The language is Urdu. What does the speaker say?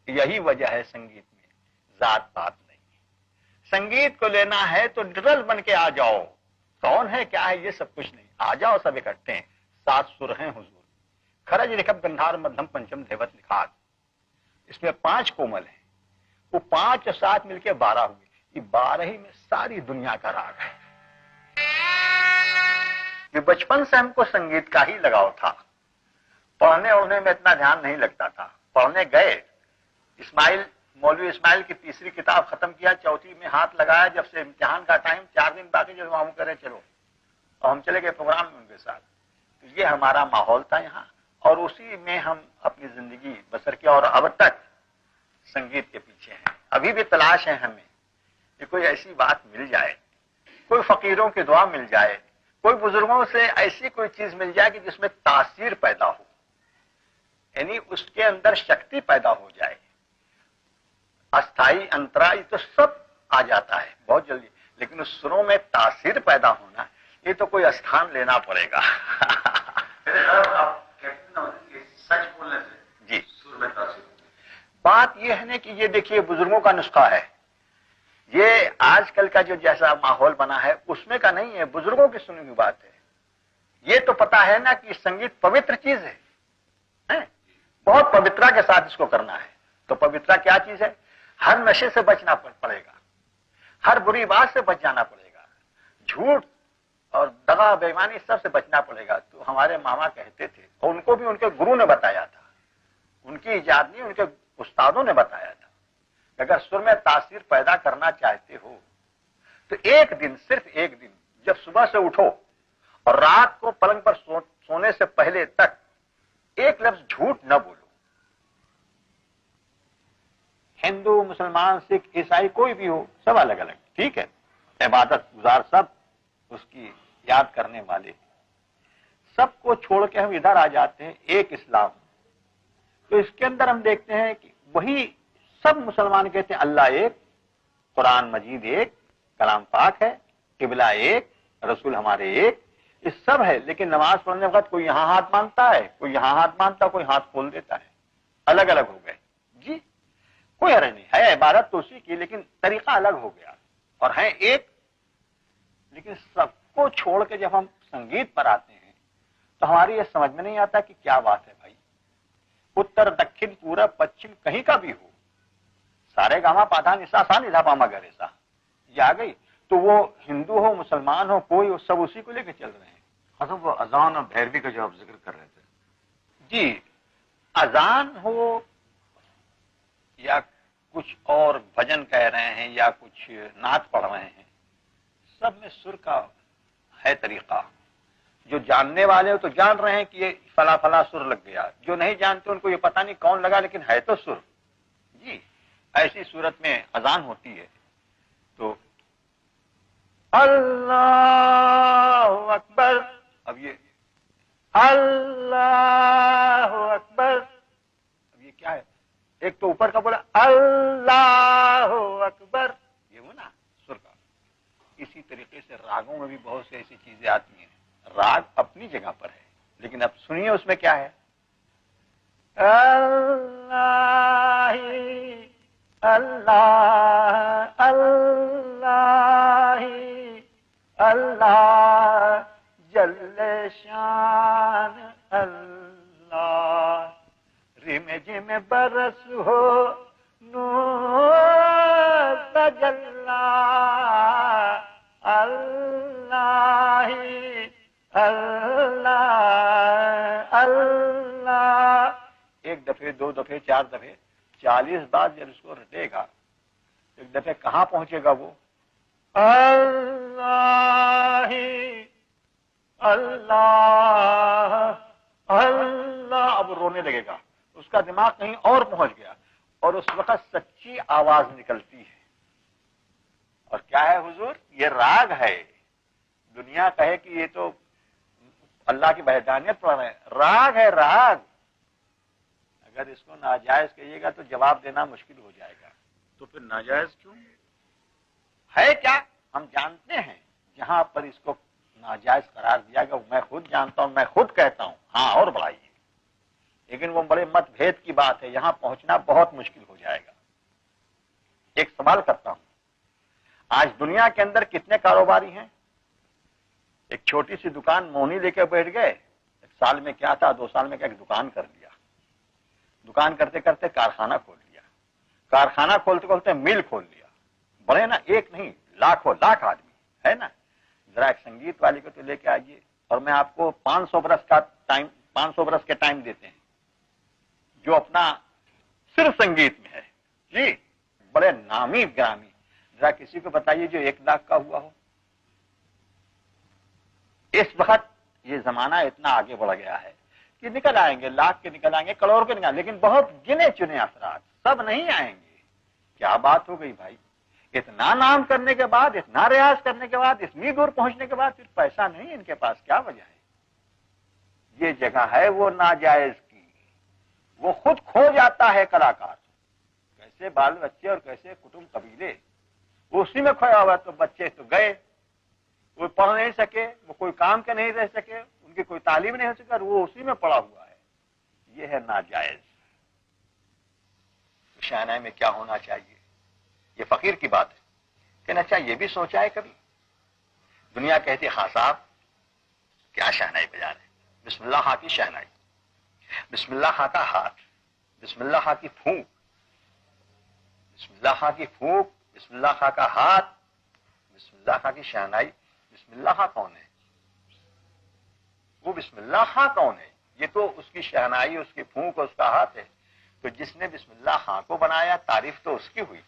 یہی وجہ ہے سنگیت میں ذات پات نہیں ہے۔ سنگیت کو لینا ہے تو ڈرل بن کے آ جاؤ، کون ہے کیا ہے یہ سب کچھ نہیں، آ جاؤ سب اکٹھے ہیں، 7 سر ہیں حضور، کھرج ریکب گندھار مدھم پنچم دھیوت لکھات، اس میں 5 کومل ہیں، وہ 5 اور 7 مل کے 12 ہوئے، یہ 12 ہی میں ساری دنیا کا راگ ہے۔ یہ بچپن سے ہم کو سنگیت کا ہی لگاؤ تھا، پڑھنے اڑھنے میں اتنا دھیان نہیں لگتا تھا، پڑھنے گئے، مولوی اسماعیل کی 3ری کتاب ختم کیا، 4تھی میں ہاتھ لگایا، جب سے امتحان کا ٹائم 4 دن باقی، جب ہم کرے چلو، اور ہم چلے گئے پروگرام میں ان کے ساتھ، تو یہ ہمارا ماحول تھا یہاں، اور اسی میں ہم اپنی زندگی بسر کیا، اور اب تک سنگیت کے پیچھے ہیں، ابھی بھی تلاش ہے ہمیں کہ کوئی ایسی بات مل جائے، کوئی فقیروں کی دعا مل جائے، کوئی بزرگوں سے ایسی کوئی چیز مل جائے کہ جس میں تاثیر پیدا ہو، یعنی اس کے اندر شکتی پیدا ہو جائے، استھائی انترائی تو سب آ جاتا ہے بہت جلدی، لیکن اس سروں میں تاثیر پیدا ہونا یہ تو کوئی استھان لینا پڑے گا۔ سچ بولنے سے جی سر میں تاثیر بات یہ ہے نا کہ یہ دیکھیے بزرگوں کا نسخہ ہے، یہ آج کل کا جو جیسا ماحول بنا ہے اس میں کا نہیں ہے، بزرگوں کی سنی ہوئی بات ہے۔ یہ تو پتا ہے نا کہ سنگیت پوتر چیز ہے، بہت پوترتا کے ساتھ اس کو کرنا ہے، تو پوترتا کیا چیز ہے؟ ہر نشے سے بچنا پڑے گا، ہر بری بات سے بچ جانا پڑے گا، جھوٹ اور دغا بے ایمانی سب سے بچنا پڑے گا۔ تو ہمارے ماما کہتے تھے، اور ان کو بھی ان کے گرو نے بتایا تھا، ان کی ایجاد نہیں، ان کے استادوں نے بتایا تھا، اگر سر میں تاثیر پیدا کرنا چاہتے ہو تو ایک دن، صرف ایک دن، جب صبح سے اٹھو اور رات کو پلنگ پر سونے سے پہلے تک ایک لفظ جھوٹ نہ بولو، ہندو مسلمان سکھ عیسائی کوئی بھی ہو، سب الگ الگ، ٹھیک ہے، عبادت گزار سب اس کی یاد کرنے والے، سب کو چھوڑ کے ہم ادھر آ جاتے ہیں ایک اسلام، تو اس کے اندر ہم دیکھتے ہیں کہ وہی سب مسلمان کہتے ہیں اللہ ایک، قرآن مجید ایک، کلام پاک ہے، قبلہ ایک، رسول ہمارے ایک، یہ سب ہے، لیکن نماز پڑھنے وقت کوئی یہاں ہاتھ مانتا ہے، کوئی یہاں ہاتھ مانتا ہے، کوئی ہاتھ کھول دیتا ہے، الگ الگ ہو گئے، جی کوئی حرج نہیں ہے، عبادت تو اسی کی، لیکن طریقہ الگ ہو گیا، اور ہیں ایک، لیکن سب کو چھوڑ کے جب ہم سنگیت پر آتے ہیں تو ہماری یہ سمجھ میں نہیں آتا کہ کیا بات ہے بھائی، اتر دکن پورب پچھم کہیں کا بھی ہو، سارے گاما پادھا نسا سا نسا پاما گرے سا، یہ آ گئی، تو وہ ہندو ہو مسلمان ہو کوئی سب اسی کو لے کے چل رہے ہیں۔ حضرت وہ اذان اور بھیروی کا جو آپ ذکر کر رہے تھے، جی اذان ہو یا کچھ اور بھجن کہہ رہے ہیں یا کچھ نعت پڑھ رہے ہیں، سب میں سر کا ہے طریقہ، جو جاننے والے ہو تو جان رہے ہیں کہ یہ فلا فلا سر لگ گیا، جو نہیں جانتے ان کو یہ پتہ نہیں کون لگا، لیکن ہے تو سر، جی ایسی صورت میں اذان ہوتی ہے تو اللہ اکبر، اب یہ اللہ اکبر، اب یہ کیا ہے، ایک تو اوپر کا بولا اللہ اکبر، یہ ہو نا سر کا۔ اسی طریقے سے راگوں میں بھی بہت سی ایسی چیزیں آتی ہیں، راگ اپنی جگہ پر ہے، لیکن اب سنیے اس میں کیا ہے، اللہ اللہ اللہ اللہ جل شان اللہ، رم جم برس ہو نور تجلا اللہ اللہ اللہ، ایک دفعے 2 دفعے 4 دفعے 40 بار جب اس کو رٹے گا، ایک دفعے کہاں پہنچے گا وہ، اللہ اللہ اللہ، اب رونے لگے گا، اس کا دماغ کہیں اور پہنچ گیا، اور اس وقت سچی آواز نکلتی ہے، اور کیا ہے حضور، یہ راگ ہے، دنیا کہے کہ یہ تو اللہ کی وحدانیت پر ہے، راگ ہے راگ، اگر اس کو ناجائز کہیے گا تو جواب دینا مشکل ہو جائے گا، تو پھر ناجائز کیوں ہے کیا ہم جانتے ہیں، جہاں پر اس کو ناجائز قرار دیا گیا میں خود جانتا ہوں، میں خود کہتا ہوں، ہاں اور بڑھائیے، لیکن وہ بڑے مت بھید کی بات ہے، یہاں پہنچنا بہت مشکل ہو جائے گا۔ ایک سوال کرتا ہوں، آج دنیا کے اندر کتنے کاروباری ہیں؟ ایک چھوٹی سی دکان مونی لے کے بیٹھ گئے، ایک سال میں کیا تھا، 2 سال میں کیا، ایک دکان کر لیا، دکان کرتے کرتے کارخانہ کھول لیا، کارخانہ کھولتے کھولتے مل کھول لیا، بڑے نا، ایک نہیں لاکھوں لاکھ آدمی ہے نا۔ ذرا ایک سنگیت والے کو تو لے کے آئیے، اور میں آپ کو 500 برس کا ٹائم، 500 برس کے ٹائم دیتے ہیں، جو اپنا صرف سنگیت میں ہے جی، بڑے نامی گرامی، ذرا کسی کو بتائیے جو 1 لاکھ کا ہوا ہو۔ اس وقت یہ زمانہ اتنا آگے بڑھ گیا ہے کہ نکل آئیں گے، لاکھ کے نکل آئیں گے، کروڑ کے نکل، لیکن بہت گنے چنے افراد، سب نہیں آئیں گے۔ کیا بات ہو گئی بھائی، اتنا نام کرنے کے بعد، اتنا ریاض کرنے کے بعد، اتنی دور پہنچنے کے بعد پھر پیسہ نہیں ان کے پاس، کیا وجہ ہے؟ یہ جگہ ہے وہ ناجائز کی، وہ خود کھو جاتا ہے کلاکار، کیسے بال بچے اور کیسے کٹمب قبیلے، وہ اسی میں کھویا ہوا، تو بچے تو گئے، وہ پڑھ نہیں سکے، وہ کوئی کام کے نہیں رہ سکے، ان کی کوئی تعلیم نہیں ہو سکا، وہ اسی میں پڑا ہوا ہے، یہ ہے ناجائز۔ شہنائی میں کیا ہونا چاہیے؟ یہ فقیر کی بات ہے کہ اچھا یہ بھی سوچا ہے کبھی؟ دنیا کہتی ہاں صاحب کیا شہنائی بجا رہے، بسم اللہ ہاں کی شہنائی، بسم اللہ ہاں کا ہاتھ، بسم اللہ ہاں کی پھونک، بسم اللہ ہاں کی پھونک، بسم اللہ ہاں کا ہاتھ، بسم اللہ ہاں کی شہنائی۔ بسم اللہ ہاں کون ہے؟ وہ بسم اللہ ہاں کون ہے؟ یہ تو اس کی شہنائی، اس کی پھونک، اس کا ہاتھ ہے۔ تو جس نے بسم اللہ ہاں کو بنایا، تعریف تو اس کی ہوئی،